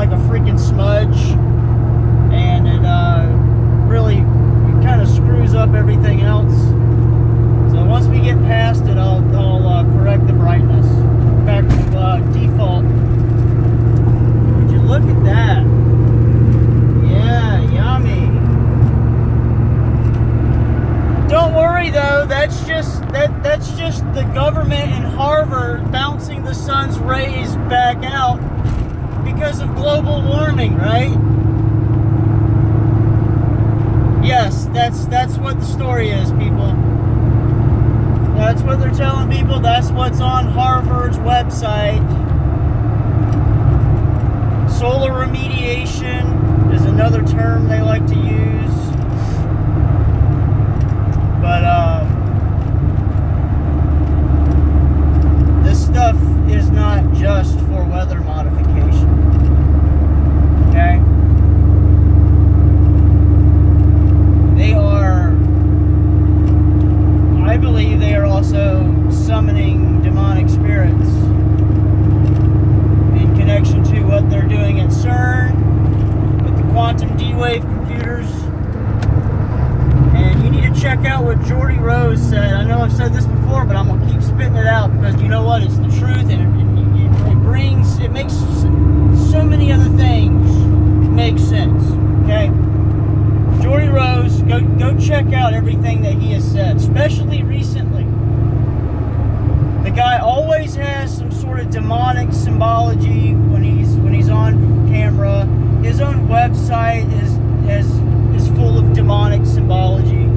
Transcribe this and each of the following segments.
like a freaking smudge, and it really kind of screws up everything else. So once we get past it, I'll correct the brightness back to default. Would you look at that? Yeah, yummy. Don't worry though, that's just the government and Harvard bouncing the sun's rays back out because of global warming, right? Yes, that's what the story is, people. That's what they're telling people. That's what's on Harvard's website. Solar remediation is another term they like to use. But this stuff is not just for weather modification. Okay? They are, I believe they are also summoning demonic spirits in connection to what they're doing at CERN with the quantum D-Wave computers. And you need to check out what Geordie Rose said. I know I've said this before, but I'm going to keep spitting it out because you know what? It's the truth, and it makes so many other things make sense. Okay? Geordie Rose, go check out everything that he has said, especially recently. The guy always has some sort of demonic symbology when he's on camera. His own website is full of demonic symbology.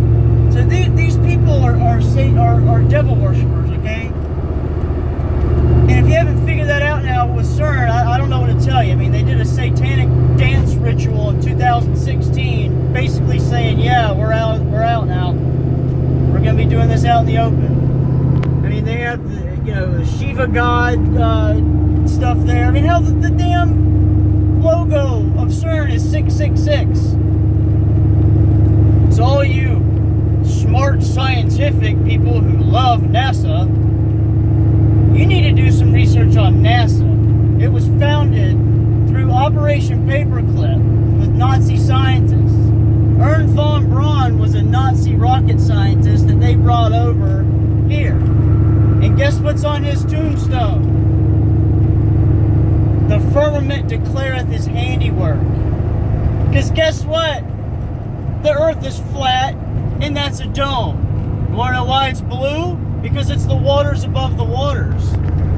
So these people are devil worshippers, okay? And if you haven't figured that out now with CERN, I don't know what to tell you. I mean, they did a satanic dance ritual in 2016, basically saying, yeah, we're out now. We're going to be doing this out in the open. I mean, they have the Shiva god stuff there. I mean, hell, the damn logo of CERN is 666. So all you smart scientific people who love NASA, you need to do some research on NASA. It was founded through Operation Paperclip with Nazi scientists. Ernst von Braun was a Nazi rocket scientist that they brought over here. And guess what's on his tombstone? The firmament declareth his handiwork. Because guess what? The earth is flat, and that's a dome. You want to know why it's blue? Because it's the waters above the waters.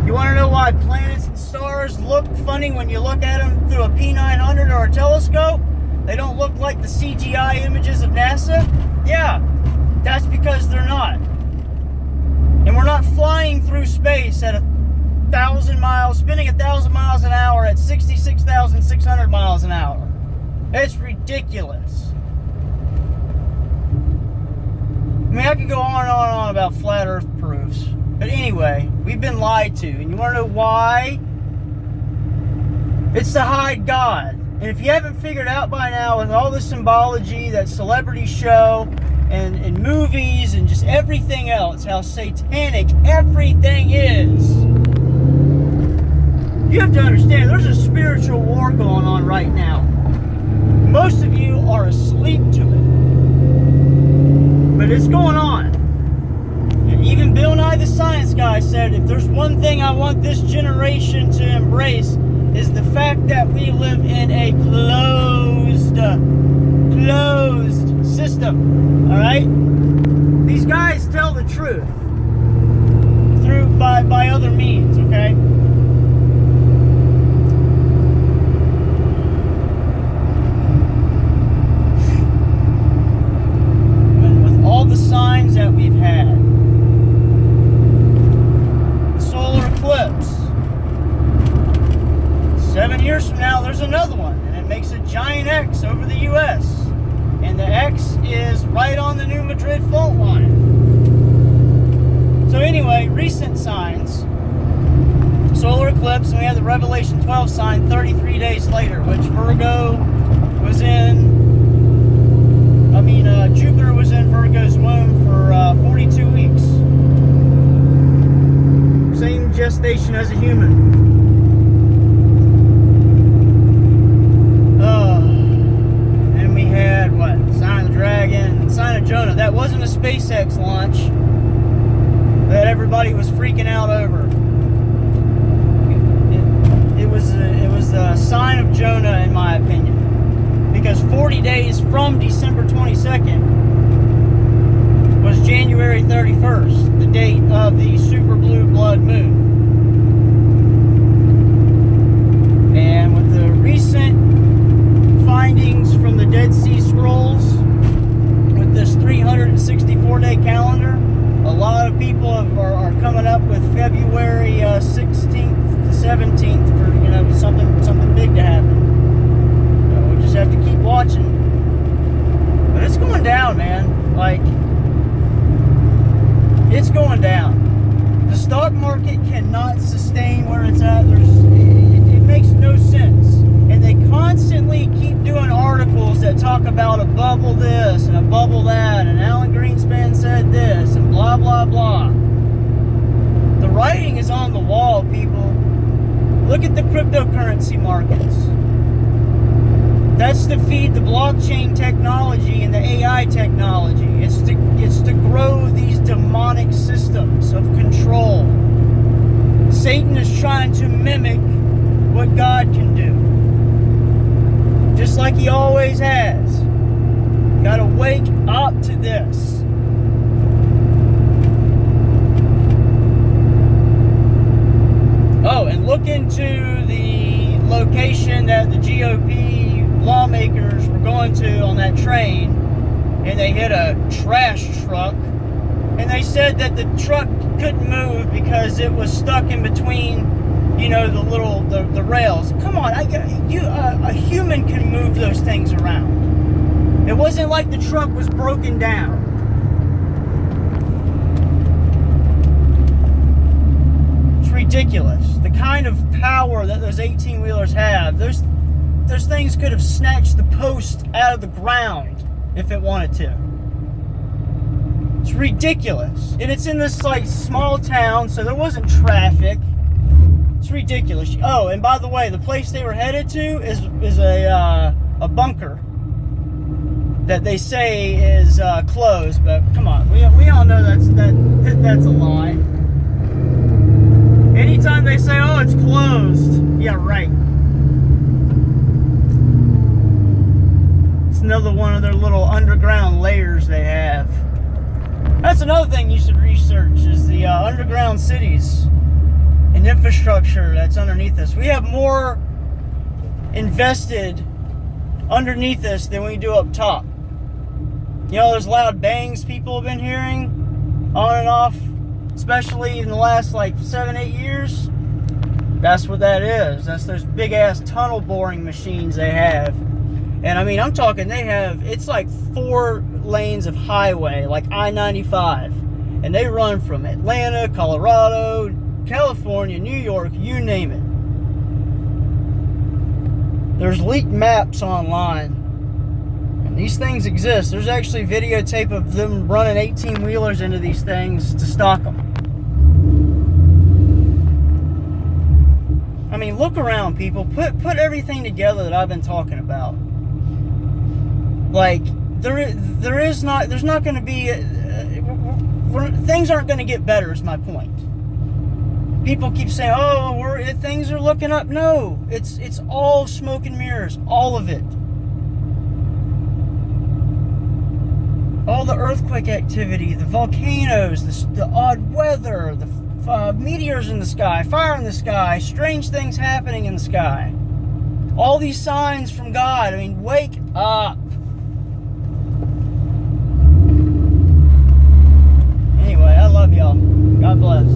You want to know why planets and stars look funny when you look at them through a P900 or a telescope? They don't look like the CGI images of NASA? Yeah, that's because they're not. And we're not flying through space at 1,000 miles, spinning 1,000 miles an hour at 66,600 miles an hour. It's ridiculous. I mean, I could go on and on and on about flat earth proofs. But anyway, we've been lied to. And you want to know why? It's to hide God. And if you haven't figured out by now, with all the symbology that celebrities show, and movies, and just everything else, how satanic everything is, you have to understand, there's a spiritual war going on right now. Most of you are asleep to it. But it's going on. And even Bill Nye the Science Guy said, if there's one thing I want this generation to embrace, is the fact that we live in a closed system. Alright? These guys tell the truth by other means, okay? All the signs that we've had. The solar eclipse. 7 years from now, there's another one, and it makes a giant X over the U.S. And the X is right on the New Madrid fault line. So anyway, recent signs. Solar eclipse, and we had the Revelation 12 sign 33 days later, which Virgo was in. Jupiter was in Virgo's womb for 42 weeks. Same gestation as a human. SpaceX launch that everybody was freaking out over. It was a sign of Jonah, in my opinion, because 40 days from December 22nd was January 31st, the date of the super blue blood moon. And with the recent findings from the Dead Sea Scrolls, with this 364-day calendar, a lot of people are coming up with February 16th to 17th for, you know, something big to happen. So we just have to keep watching. But it's going down, man. Like, it's going down. The stock market cannot sustain where it's at. It makes no sense. And they constantly keep doing articles that talk about a bubble this and a bubble that, and Alan Greenspan said this, and blah, blah, blah. The writing is on the wall, people. Look at the cryptocurrency markets. That's to feed the blockchain technology and the AI technology. It's to grow these demonic systems of control. Satan is trying to mimic what God can do. Just like he always has. Gotta wake up to this. Oh, and look into the location that the GOP lawmakers were going to on that train, and they hit a trash truck, and they said that the truck couldn't move because it was stuck in between, you know, the rails. Come on, a human can move those things around. It wasn't like the truck was broken down. It's ridiculous. The kind of power that those 18-wheelers have, those things could have snatched the post out of the ground if it wanted to. It's ridiculous. And it's in this, like, small town, so there wasn't traffic. It's ridiculous. Oh, and by the way, the place they were headed to is a bunker that they say is closed, but come on, we all know that's a lie. Anytime they say, oh, it's closed, yeah, right. It's another one of their little underground layers they have. That's another thing you should research, is the underground cities and infrastructure that's underneath us. We have more invested underneath us than we do up top. You know, those loud bangs people have been hearing on and off, especially in the last like 7-8 years. That's what that is. That's those big ass tunnel boring machines they have. And I mean, I'm talking, it's like 4 lanes of highway, like I-95. And they run from Atlanta, Colorado, California, New York, you name it. There's leaked maps online. And these things exist. There's actually videotape of them running 18-wheelers into these things to stock them. I mean, look around, people. Put everything together that I've been talking about. Like, there's not going to be... things aren't going to get better, is my point. People keep saying, oh, things are looking up. No, it's all smoke and mirrors. All of it. All the earthquake activity, the volcanoes, the odd weather, the meteors in the sky, fire in the sky, strange things happening in the sky. All these signs from God. I mean, wake up. Anyway, I love y'all. God bless.